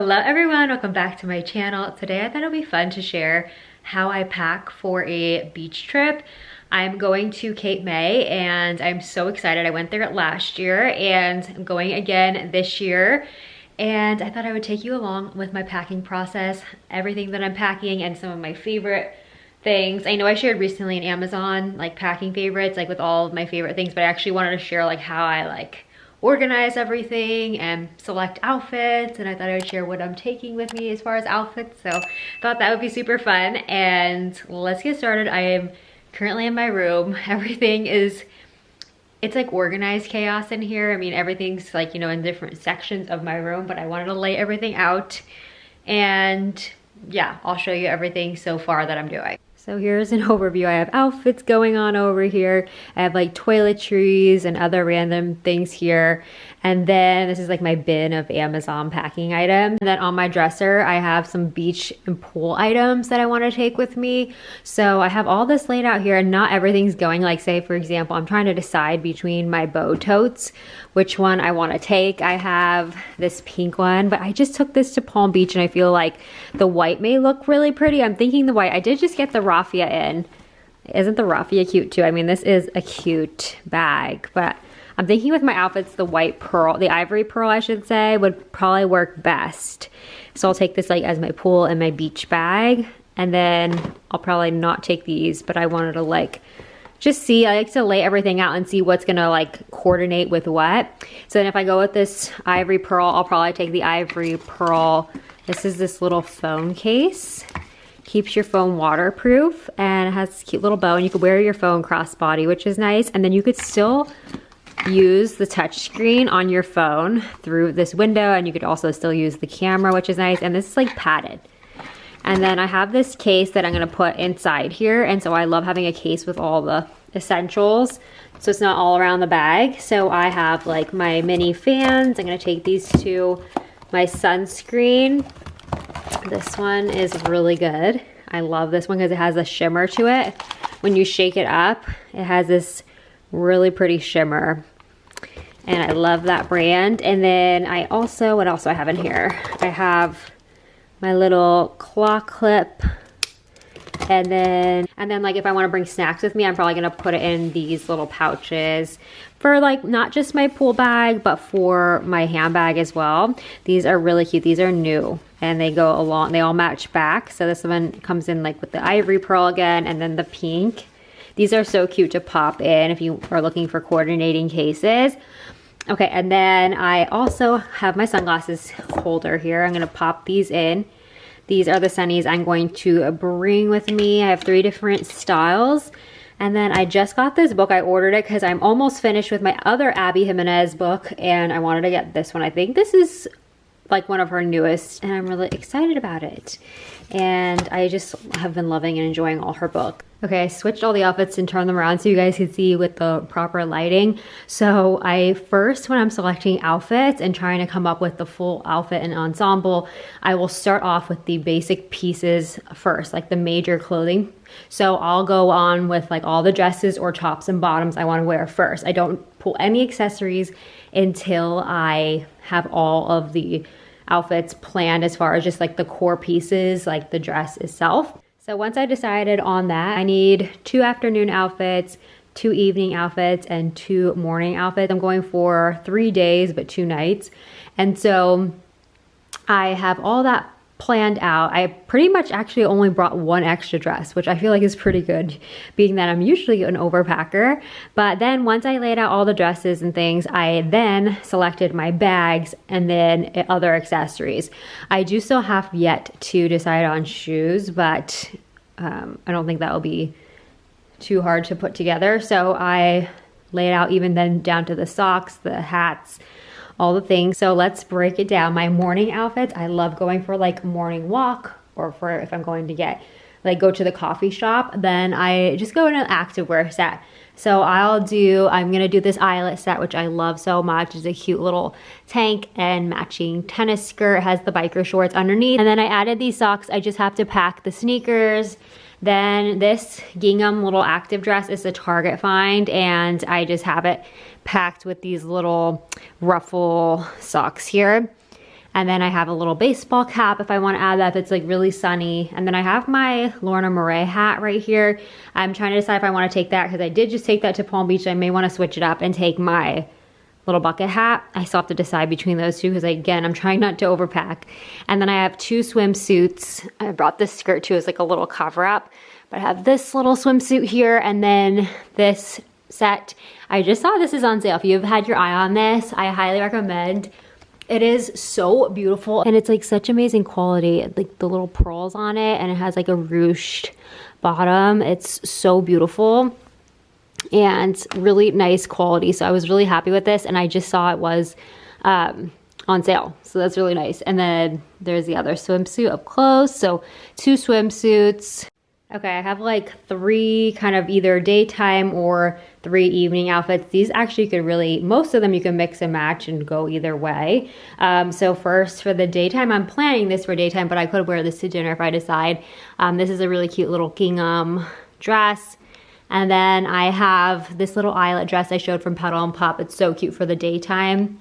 Hello everyone, welcome back to my channel. Today I thought it would be fun to share how I pack for a beach trip. I'm going to Cape May and I'm so excited. I went there last year and I'm going again this year. And I thought I would take you along with my packing process, everything that I'm packing and some of my favorite things. I know I shared recently in Amazon like packing favorites, like with all of my favorite things, but I actually wanted to share like how I organize everything and select outfits, and I thought I would share what I'm taking with me as far as outfits. So I thought that would be super fun, and let's get started. I am currently in my room. Everything is, it's like organized chaos in here. I mean, everything's like, you know, in different sections of my room, but I wanted to lay everything out, and yeah, I'll show you everything so far that I'm doing. So here's an overview. I have outfits going on over here. I have like toiletries and other random things here. And then this is like my bin of Amazon packing items. And then on my dresser, I have some beach and pool items that I want to take with me. So I have all this laid out here and not everything's going. Like say, for example, I'm trying to decide between my bow totes, which one I want to take. I have this pink one, but I just took this to Palm Beach and I feel like the white may look really pretty. I'm thinking the white. I did just get the raffia in. Isn't the raffia cute too? I mean, this is a cute bag, but I'm thinking with my outfits, the white pearl, the ivory pearl, I should say, would probably work best. So I'll take this like as my pool and my beach bag, and then I'll probably not take these, but I wanted to like just see, I like to lay everything out and see what's gonna like coordinate with what. So then if I go with this ivory pearl, I'll probably take the ivory pearl. This is this little phone case. Keeps your phone waterproof and it has this cute little bow, and you could wear your phone crossbody, which is nice. And then you could still use the touch screen on your phone through this window, and you could also still use the camera, which is nice. And this is like padded. And then I have this case that I'm gonna put inside here, and so I love having a case with all the essentials so it's not all around the bag. So I have like my mini fans. I'm gonna take these two. My sunscreen, this one is really good. I love this one because it has a shimmer to it. When you shake it up, it has this really pretty shimmer. And I love that brand. And then I also, what else do I have in here? I have my little claw clip. And then like if I want to bring snacks with me, I'm probably gonna put it in these little pouches for like not just my pool bag, but for my handbag as well. These are really cute. These are new and they go along, they all match back. So this one comes in like with the ivory pearl again, and then the pink. These are so cute to pop in if you are looking for coordinating cases. Okay, and then I also have my sunglasses holder here. I'm gonna pop these in. These are the sunnies I'm going to bring with me. I have 3 different styles. And then I just got this book. I ordered it because I'm almost finished with my other Abby Jimenez book, and I wanted to get this one. I think this is like one of her newest, and I'm really excited about it. And I just have been loving and enjoying all her books. Okay, I switched all the outfits and turned them around so you guys can see with the proper lighting. So I first, when I'm selecting outfits and trying to come up with the full outfit and ensemble, I will start off with the basic pieces first, like the major clothing. So I'll go on with like all the dresses or tops and bottoms I want to wear first. I don't pull any accessories until I have all of the outfits planned as far as just like the core pieces, like the dress itself. So once I decided on that, I need 2 afternoon outfits, 2 evening outfits, and 2 morning outfits. I'm going for 3 days, but 2 nights. And so I have all that planned out. I pretty much actually only brought 1 extra dress, which I feel like is pretty good, being that I'm usually an overpacker. But then once I laid out all the dresses and things, I then selected my bags and then other accessories. I do still have yet to decide on shoes, but I don't think that will be too hard to put together. So I laid out even then down to the socks, the hats, all the things. So let's break it down. My morning outfits, I love going for like morning walk, or for if I'm going to get like go to the coffee shop, then I just go in an activewear set. So I'm gonna do this eyelet set, which I love so much. It's a cute little tank and matching tennis skirt. It has the biker shorts underneath. And then I added these socks. I just have to pack the sneakers. Then this gingham little active dress is a Target find, and I just have it packed with these little ruffle socks here. And then I have a little baseball cap if I want to add that if it's like really sunny. And then I have my Lorna Murray hat right here. I'm trying to decide if I want to take that because I did just take that to Palm Beach. I may want to switch it up and take my little bucket hat. I still have to decide between those two because again, I'm trying not to overpack. And then I have 2 swimsuits. I brought this skirt too as like a little cover up. But I have this little swimsuit here and then this set. I just saw this is on sale. If you've had your eye on this, I highly recommend. It is so beautiful and it's like such amazing quality, like the little pearls on it, and it has like a ruched bottom. It's so beautiful and really nice quality. So I was really happy with this and I just saw it was on sale. So that's really nice. And then there's the other swimsuit up close. So 2 swimsuits. Okay, I have like 3 kind of either daytime or 3 evening outfits. These actually could really, most of them you can mix and match and go either way. So first for the daytime, I'm planning this for daytime, but I could wear this to dinner if I decide. This is a really cute little gingham dress. And then I have this little eyelet dress I showed from Petal and Pup. It's so cute for the daytime.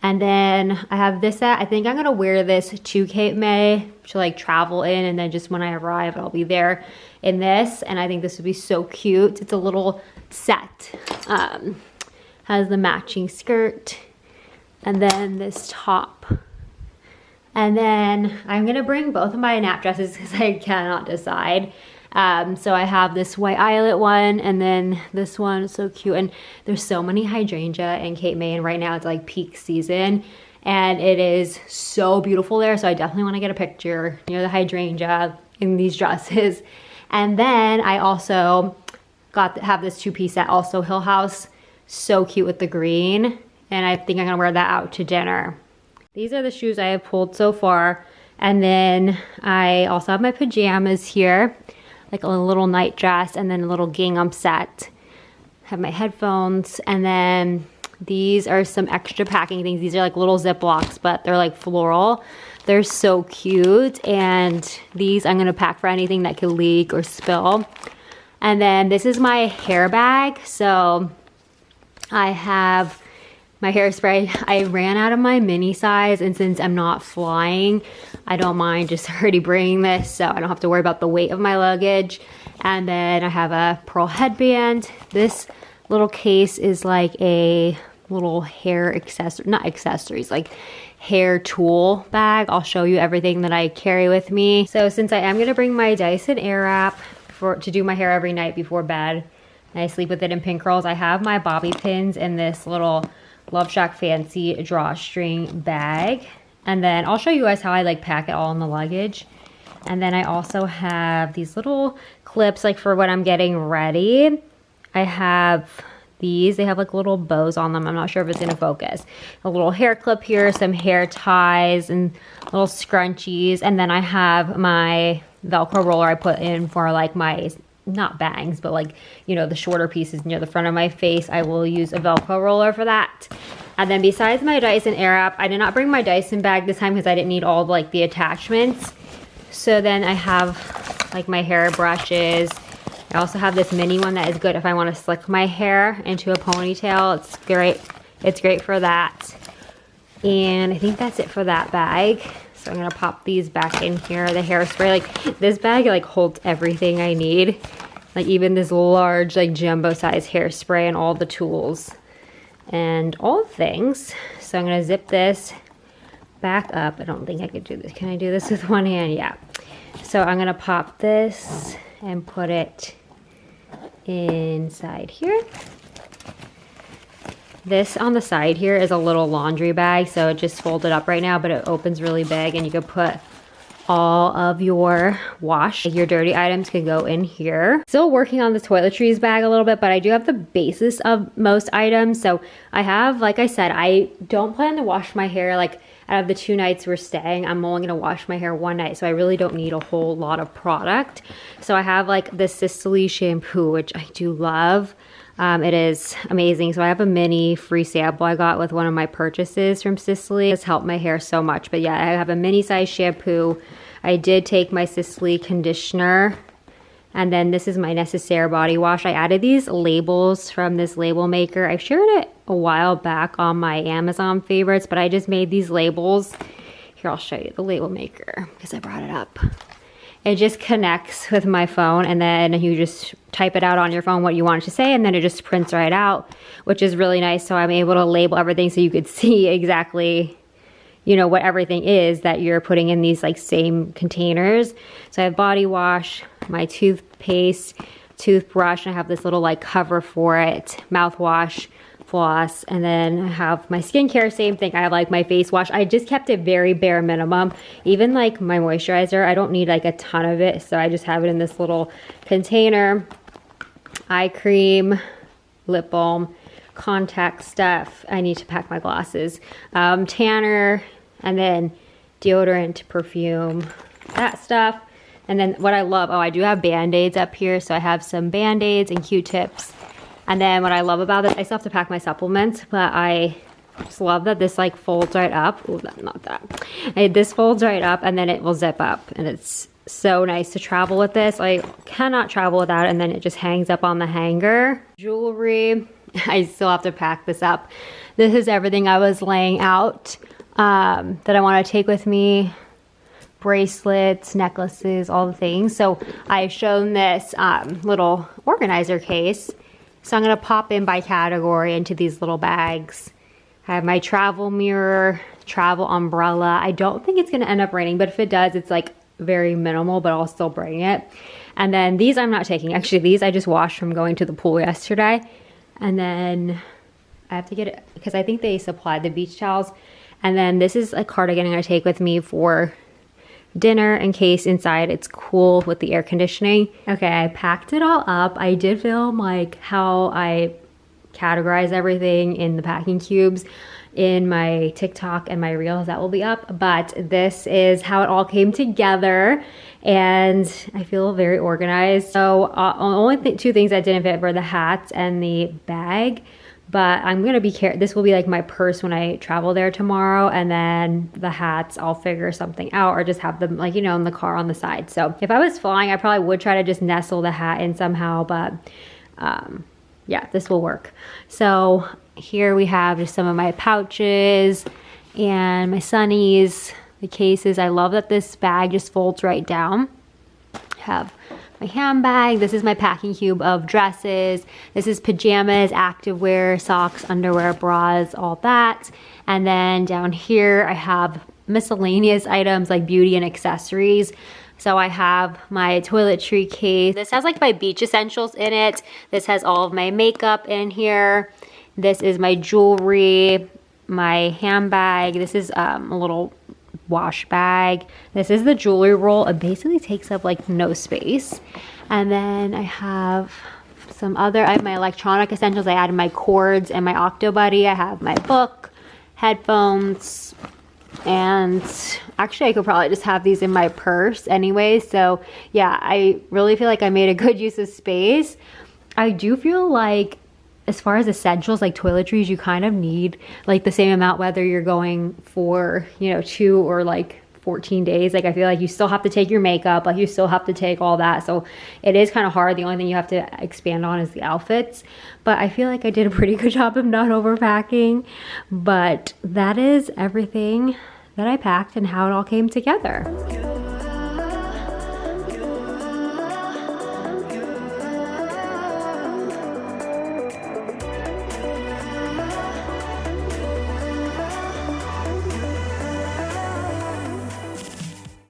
And then I have this set. I think I'm gonna wear this to Cape May to like travel in, and then just when I arrive, I'll be there in this. And I think this would be so cute. It's a little set. Has the matching skirt and then this top. And then I'm gonna bring both of my nap dresses because I cannot decide. So I have this white eyelet one and then this one, so cute. And there's so many hydrangea in Cape May, and right now it's like peak season and it is so beautiful there. So I definitely want to get a picture near the hydrangea in these dresses. And then I also have this 2-piece set, also Hill House, so cute with the green. And I think I'm gonna wear that out to dinner. These are the shoes I have pulled so far. And then I also have my pajamas here, like a little night dress and then a little gingham set. Have my headphones, and then these are some extra packing things. These are like little Ziplocs, but they're like floral. They're so cute, and these I'm gonna pack for anything that could leak or spill. And then this is my hair bag. So I have my hairspray. I ran out of my mini size, and since I'm not flying, I don't mind just already bringing this so I don't have to worry about the weight of my luggage. And then I have a pearl headband. This little case is like a little hair accessory, not accessories, like hair tool bag. I'll show you everything that I carry with me. So since I am gonna bring my Dyson Airwrap to do my hair every night before bed, and I sleep with it in pin curls, I have my bobby pins in this little Love Shack Fancy drawstring bag. And then I'll show you guys how I like pack it all in the luggage. And then I also have these little clips like for when I'm getting ready. I have these, they have like little bows on them. I'm not sure if it's gonna focus. A little hair clip here, some hair ties and little scrunchies. And then I have my Velcro roller I put in for like my, not bangs, but like, you know, the shorter pieces near the front of my face. I will use a Velcro roller for that. And then besides my Dyson Airwrap, I did not bring my Dyson bag this time because I didn't need all of like the attachments. So then I have like my hair brushes. I also have this mini one that is good if I want to slick my hair into a ponytail. It's great. It's great for that. And I think that's it for that bag. So I'm gonna pop these back in here. The hairspray, like this bag like holds everything I need. Like even this large like jumbo size hairspray and all the tools and all things. So I'm gonna zip this back up. I don't think I could do this. Can I do this with one hand? Yeah. So I'm gonna pop this and put it inside here. This on the side here is a little laundry bag, so it just folded up right now, but it opens really big and you could put all of your wash. Your dirty items can go in here. Still working on the Toiletries bag a little bit, but I do have the basis of most items. So I have, like I said, I don't plan to wash my hair. Like out of the 2 nights we're staying, I'm only gonna wash my hair 1 night, so I really don't need a whole lot of product. So I have like the Sicily shampoo, which I do love. It is amazing. So I have a mini free sample I got with one of my purchases from Sicily. It's helped my hair so much. But yeah, I have a mini size shampoo. I did take my Sicily conditioner. And then this is my Necessaire body wash. I added these labels from this label maker. I shared it a while back on my Amazon favorites, but I just made these labels here, I'll show you the label maker because I brought it up. It just connects with my phone, and then you just type it out on your phone what you want it to say, and then it just prints right out, which is really nice. So I'm able to label everything so you could see exactly, you know, what everything is that you're putting in these like same containers. So I have body wash, my toothpaste, toothbrush, and I have this little like cover for it, mouthwash, floss, and then I have my skincare, same thing. I have like my face wash. I just kept it very bare minimum. Even like my moisturizer, I don't need like a ton of it, so I just have it in this little container. Eye cream, lip balm, contact stuff. I need to pack my glasses. Tanner, and then deodorant, perfume, that stuff. And then what I love, oh, I do have Band-Aids up here, so I have some Band-Aids and Q-tips. And then what I love about this, I still have to pack my supplements, but I just love that this like folds right up. Oh, not that. This folds right up and then it will zip up, and it's so nice to travel with this. I cannot travel without it, and then it just hangs up on the hanger. Jewelry, I still have to pack this up. This is everything I was laying out that I want to take with me. Bracelets, necklaces, all the things. So I've shown this little organizer case. So I'm gonna pop in by category into these little bags. I have my travel mirror, travel umbrella. I don't think it's gonna end up raining, but if it does, it's like very minimal, but I'll still bring it. And then these I'm not taking. Actually, these I just washed from going to the pool yesterday. And then I have to get it, because I think they supplied the beach towels. And then this is a cardigan I'm gonna take with me for dinner in case inside it's cool with the air conditioning. Okay, I packed it all up. I did film like how I categorize everything in the packing cubes in my TikTok and my reels that will be up, but this is how it all came together, and I feel very organized. So only two things that didn't fit were the hats and the bag. But I'm gonna be this will be like my purse when I travel there tomorrow, and then the hats I'll figure something out, or just have them like, you know, in the car on the side. So if I was flying, I probably would try to just nestle the hat in somehow, but yeah, this will work. So here we have just some of my pouches and my sunnies, the cases. I love that this bag just folds right down. Have my handbag. This is my packing cube of dresses. This is pajamas, activewear, socks, underwear, bras, all that. And then down here I have miscellaneous items like beauty and accessories. So I have my toiletry case. This has like my beach essentials in it. This has all of my makeup in here. This is my jewelry, my handbag. This is a little wash bag. This is the jewelry roll. It basically takes up like no space. And then I have some other, I have my electronic essentials. I added my cords and my Octo Buddy. I have my book, headphones, and actually I could probably just have these in my purse anyway. So yeah, I really feel like I made a good use of space. I do feel like as far as essentials like toiletries, you kind of need like the same amount whether you're going for, you know, 2 or like 14 days. Like I feel like you still have to take your makeup, like you still have to take all that. So it is kind of hard. The only thing you have to expand on is the outfits. But I feel like I did a pretty good job of not overpacking. But that is everything that I packed and how it all came together.